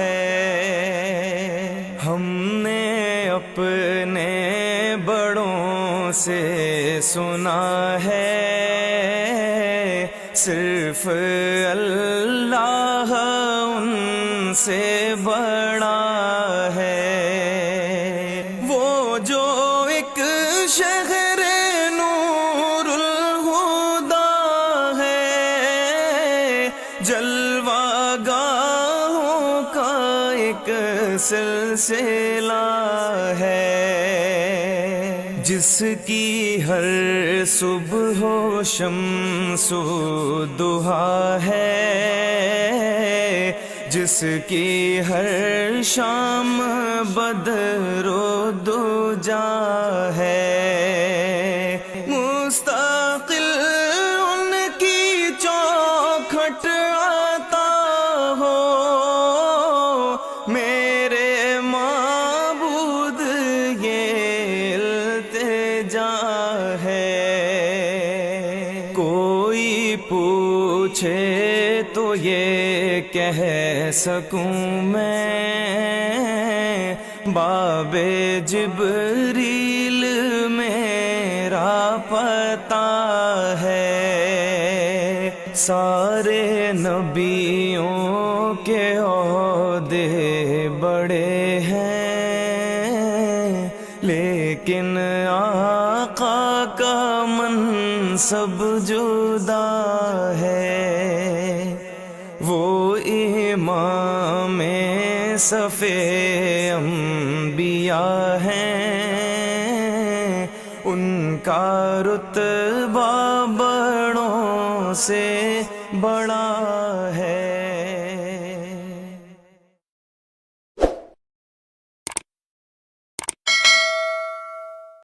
ہے۔ ہم نے اپنے بڑوں سے سنا ہے، صرف اللہ ان سے بڑا ہے۔ وہ جو ایک شہر نور الہدیٰ ہے، جلوہ گاہوں کا ایک سلسلہ ہے، جس کی ہر صبح و شمس و ضحیٰ ہے، جس کی ہر شام بدر و دجا ہے، مستقل ان کی چوکھٹ عطا ہو، میرے معبود یہ التجا ہے۔ کوئی پوچھے تو یہ کہہ سکوں میں، باب جبریل میرا پتہ ہے۔ سارے نبیوں کے عہدے بڑے ہیں، لیکن آقا کا منصب جدا ہے۔ وہ امام صف انبیاء ہیں، ان کا رتبہ بڑوں سے بڑا ہے۔